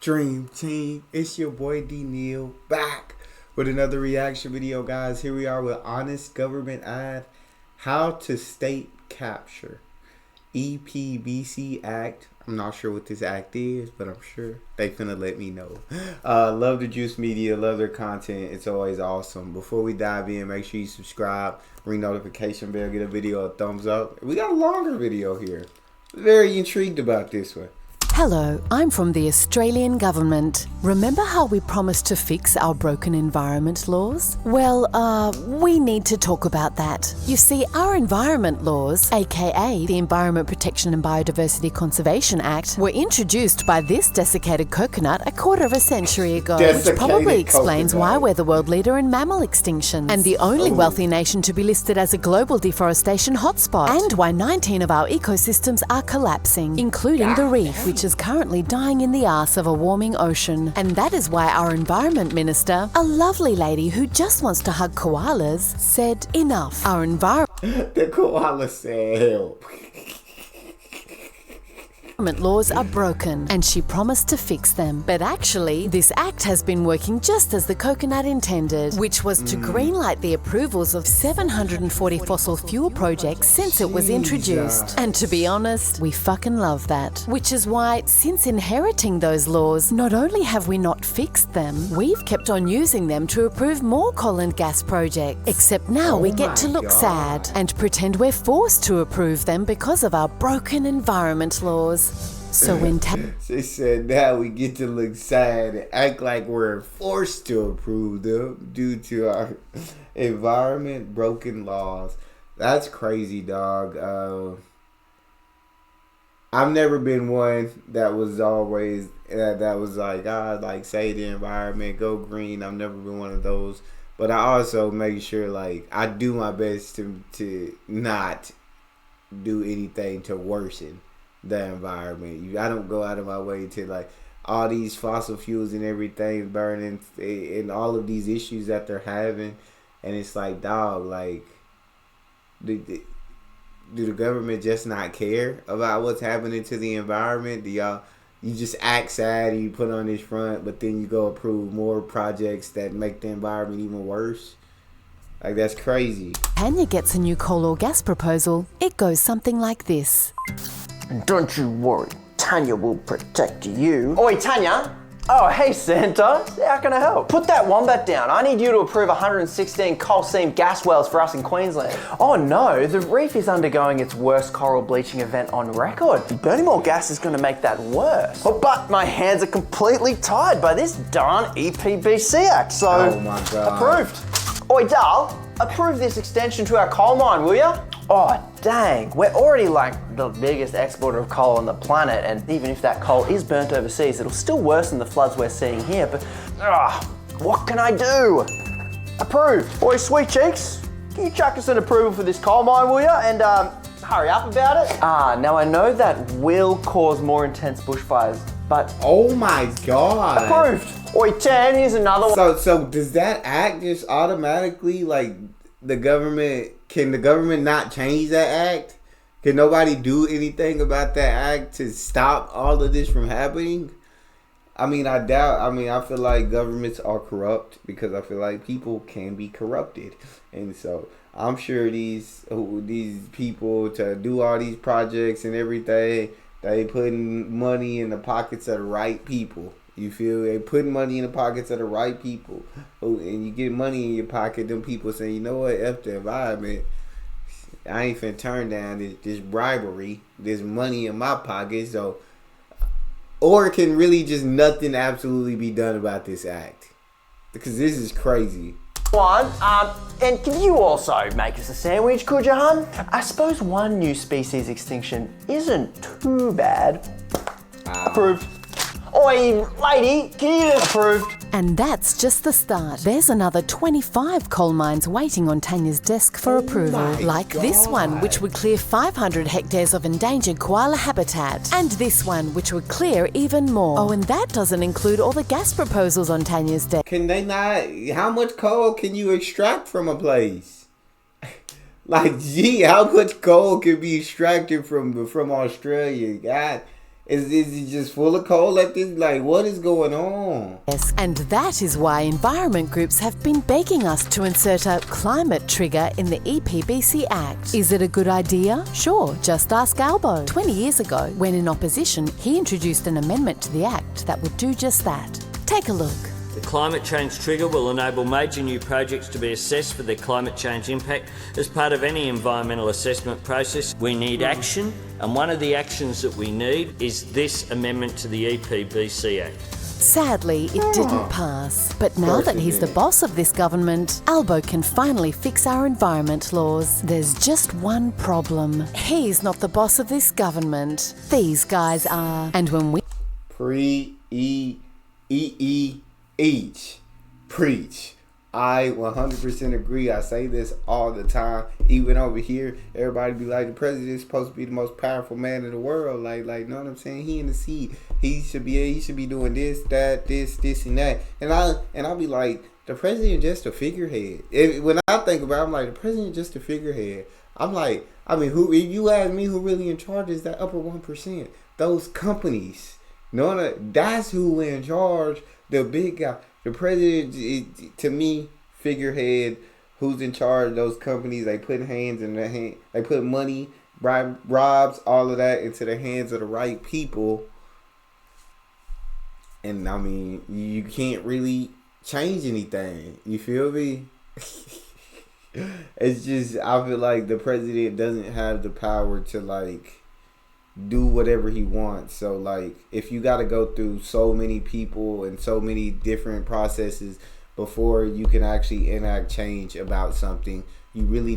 Dream Team, it's your boy Neal back with another reaction video, guys. Here we are with Honest Government Ad, How to State Capture, EPBC Act. I'm not sure what this act is, but I'm sure they finna let me know. Love the Juice Media, love their content. It's always awesome. Before we dive in, make sure you subscribe, ring notification bell, get a video a thumbs up. We got a longer video here. Very intrigued about this one. Hello, I'm from the Australian government. Remember how we promised to fix our broken environment laws? Well, we need to talk about that. You see, our environment laws, aka the Environment Protection and Biodiversity Conservation Act, were introduced by this desiccated coconut a quarter of a century ago, which probably explains why we're the world leader in mammal extinction and the only wealthy nation to be listed as a global deforestation hotspot, and why 19 of our ecosystems are collapsing, including the reef, which is currently dying in the arse of a warming ocean. And that is why our environment minister, a lovely lady who just wants to hug koalas, said enough. Our environment The koala said help. laws are broken, and she promised to fix them. But actually, this act has been working just as the coconut intended, which was to greenlight the approvals of 740 fossil fuel projects since it was introduced. And to be honest, we fucking love that. Which is why, since inheriting those laws, not only have we not fixed them, we've kept on using them to approve more coal and gas projects. Except now we get to look sad and pretend we're forced to approve them because of our broken environment laws. So when She said now we get to look sad and act like we're forced to approve them due to our environment broken laws. That's crazy, dog. I've never been one that was always that was like save the environment, go green. I've never been one of those, but I also make sure I do my best to not do anything to worsen the environment. I don't go out of my way to all these fossil fuels and everything burning and all of these issues that they're having, and it's dog, do the government just not care about what's happening to the environment? You just act sad and you put on this front, but then you go approve more projects that make the environment even worse? That's crazy. Tanya gets a new coal or gas proposal, it goes something like this. Don't you worry, Tanya will protect you. Oi, Tanya! Oh, hey, Santa. How can I help? Put that wombat down. I need you to approve 116 coal seam gas wells for us in Queensland. Oh no, the reef is undergoing its worst coral bleaching event on record. Burning more gas is going to make that worse. Oh, but my hands are completely tied by this darn EPBC Act, so oh my God. Approved. Oi, Dal, approve this extension to our coal mine, will ya? Oh, dang. We're already the biggest exporter of coal on the planet, and even if that coal is burnt overseas, it'll still worsen the floods we're seeing here, but what can I do? Approved. Oi, sweet cheeks, can you chuck us an approval for this coal mine, will ya? And hurry up about it. Now I know that will cause more intense bushfires, but... Oh my God. Approved. Oi, 10, here's another one. So does that act just automatically can the government not change that act? Can nobody do anything about that act to stop all of this from happening? I feel like governments are corrupt because I feel like people can be corrupted. And so I'm sure these people to do all these projects and everything, they putting money in the pockets of the right people. You feel? They putting money in the pockets of the right people. And you get money in your pocket, them people saying, you know what, F the environment. I ain't finna turn down this bribery, this money in my pocket. So, or can really just nothing absolutely be done about this act? Because this is crazy. One, and can you also make us a sandwich, could you, hun? I suppose one new species extinction isn't too bad. Approved. Oi, lady, can you approved? And that's just the start. There's another 25 coal mines waiting on Tanya's desk for approval. Like this one, which would clear 500 hectares of endangered koala habitat. And this one, which would clear even more. Oh, and that doesn't include all the gas proposals on Tanya's desk. Can they not? How much coal can you extract from a place? Gee, how much coal can be extracted from Australia? God, Is it just full of coal at this? Like, what is going on? Yes, and that is why environment groups have been begging us to insert a climate trigger in the EPBC Act. Is it a good idea? Sure, just ask Albo. 20 years ago, when in opposition, he introduced an amendment to the Act that would do just that. Take a look. The climate change trigger will enable major new projects to be assessed for their climate change impact. As part of any environmental assessment process, we need action, and one of the actions that we need is this amendment to the EPBC Act. Sadly, it didn't pass. But now that he's the boss of this government, Albo can finally fix our environment laws. There's just one problem. He's not the boss of this government. These guys are. And when we... Preach. I 100% agree. I say this all the time. Even over here, everybody be like, the president is supposed to be the most powerful man in the world. Like, know what I'm saying? He in the seat. He should be doing this, that, this, and that. And I'll be like, the president just a figurehead. When I think about it, I'm like, the president just a figurehead. I'm like, I mean, who? If you ask me, who really in charge is that upper 1%? Those companies. No, that's who in charge. The big guy, the president, to me, figurehead, who's in charge of those companies. They put hands in their hand. They put money, bribes, all of that into the hands of the right people. And I mean, you can't really change anything. You feel me? It's just, I feel like the president doesn't have the power to like do whatever he wants. So like, if you got to go through so many people and so many different processes before you can actually enact change about something, you really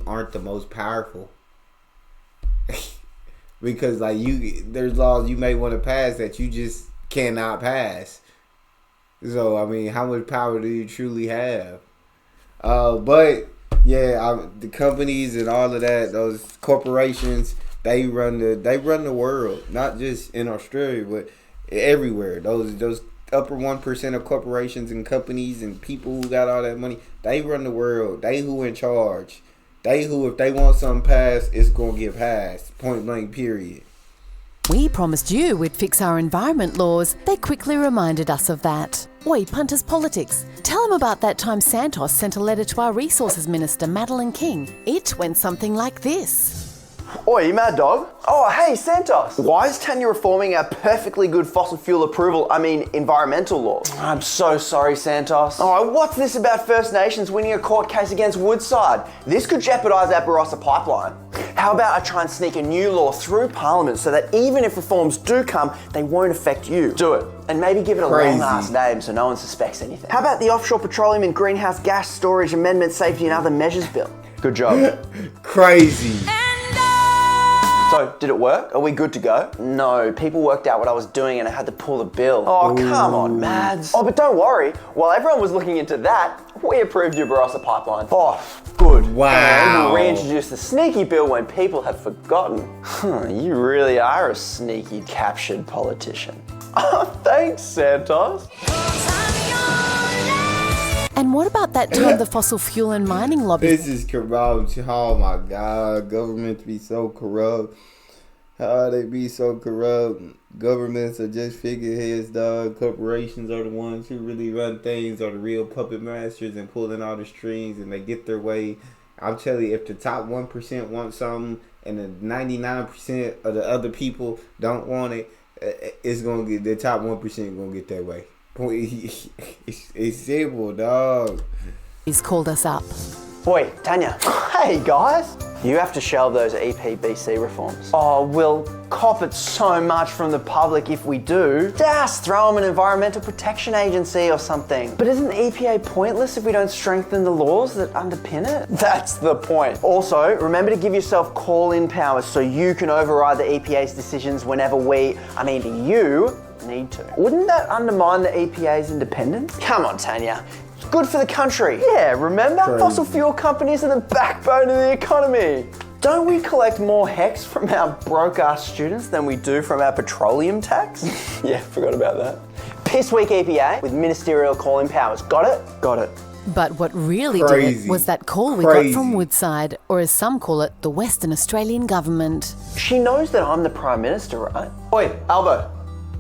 aren't the most powerful. Because like, there's laws you may want to pass that you just cannot pass. So I mean, how much power do you truly have? But yeah, the companies and all of that, those corporations, They run the world, not just in Australia, but everywhere. Those upper 1% of corporations and companies and people who got all that money, they run the world. They who in charge. They who, if they want something passed, it's gonna get passed. Point blank, period. We promised you we'd fix our environment laws. They quickly reminded us of that. Oi, punters politics. Tell them about that time Santos sent a letter to our Resources Minister, Madeleine King. It went something like this. Oi, you mad dog? Oh, hey, Santos. Why is Tanya reforming our perfectly good fossil fuel environmental laws? I'm so sorry, Santos. Oh, what's this about First Nations winning a court case against Woodside? This could jeopardise our Barossa pipeline. How about I try and sneak a new law through Parliament so that even if reforms do come, they won't affect you? Do it. And maybe give it a long-ass name so no one suspects anything. How about the Offshore Petroleum and Greenhouse Gas Storage Amendment Safety and Other Measures Bill? Good job. Crazy. So, did it work? Are we good to go? No, people worked out what I was doing and I had to pull the bill. Oh, come on, Mads. Oh, but don't worry. While everyone was looking into that, we approved your Barossa pipeline. Oh, good. Wow. And we'll reintroduce the sneaky bill when people have forgotten. You really are a sneaky, captured politician. Oh, thanks, Santos. And what about that time the fossil fuel and mining lobby... This is corrupt. Oh my God. Governments be so corrupt. How they be so corrupt. Governments are just figureheads, dog. Corporations are the ones who really run things, are the real puppet masters and pulling all the strings, and they get their way. I'm telling you, if the top 1% want something and the 99% of the other people don't want it, it's gonna get, the top 1% gonna get their way. It's simple, dog. He's called us up. Boy, Tanya. Hey, guys. You have to shelve those EPBC reforms. Oh, we'll cop it so much from the public if we do. Just throw them an Environmental Protection Agency or something. But isn't the EPA pointless if we don't strengthen the laws that underpin it? That's the point. Also, remember to give yourself call-in powers so you can override the EPA's decisions whenever you need to. Wouldn't that undermine the EPA's independence? Come on, Tanya. It's good for the country. Yeah, remember? Crazy. Fossil fuel companies are the backbone of the economy. Don't we collect more HECS from our broke-ass students than we do from our petroleum tax? Yeah, forgot about that. Piss weak EPA with ministerial call-in powers. Got it? Got it. But what really Crazy. did it was that call we got from Woodside, or as some call it, the Western Australian Government. She knows that I'm the Prime Minister, right? Oi, Albo.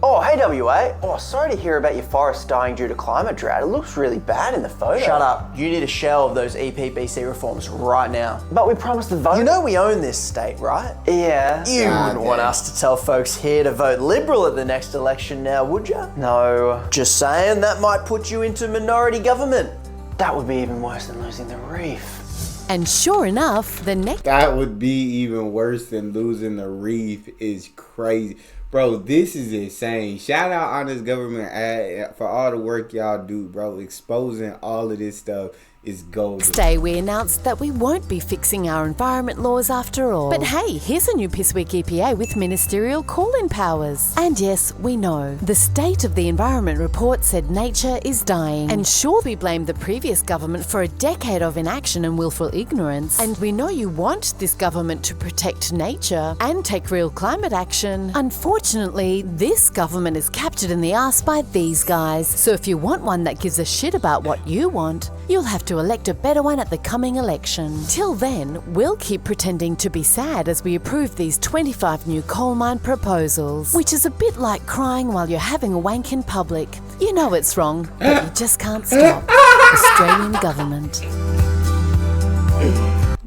Oh, hey WA. Oh, sorry to hear about your forest dying due to climate drought. It looks really bad in the photo. Shut up. You need to shelve those EPBC reforms right now. But we promised the vote. You know we own this state, right? Yeah. You wouldn't want us to tell folks here to vote Liberal at the next election now, would you? No. Just saying, that might put you into minority government. That would be even worse than losing the reef. And sure enough, the next... That would be even worse than losing the reef. Is crazy. Bro, this is insane. Shout out Honest Government for all the work y'all do, bro. Exposing all of this stuff is golden. Today we announced that we won't be fixing our environment laws after all. But hey, here's a new Piss Week EPA with ministerial call-in powers. And yes, we know, the State of the Environment report said nature is dying. And sure, we blamed the previous government for a decade of inaction and willful ignorance. And we know you want this government to protect nature and take real climate action. Unfortunately, this government is captured in the arse by these guys. So if you want one that gives a shit about what you want, you'll have to elect a better one at the coming election. Till then, we'll keep pretending to be sad as we approve these 25 new coal mine proposals, which is a bit like crying while you're having a wank in public. You know it's wrong, but you just can't stop. Australian Government.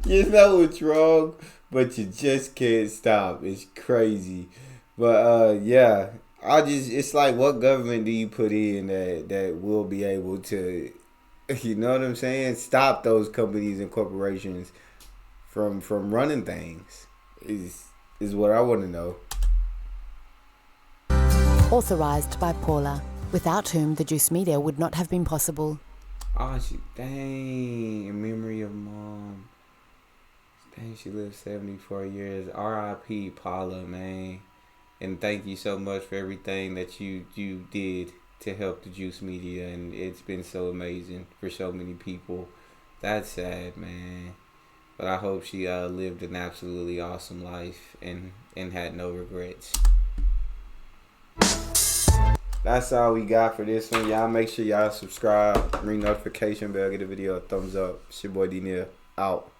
You know it's wrong, but you just can't stop. It's crazy. But yeah, it's like, what government do you put in that will be able to, you know what I'm saying, stop those companies and corporations from running things is what I want to know. Authorised by Paula, without whom the Juice Media would not have been possible. Oh, dang, in memory of Mom. Dang, she lived 74 years. R.I.P. Paula, man. And thank you so much for everything that you did to help the Juice Media, and it's been so amazing for so many people. That's sad, man. But I hope she lived an absolutely awesome life and had no regrets. That's all we got for this one. Y'all make sure y'all subscribe, ring notification bell, get the video a thumbs up. It's your boy Neal, out.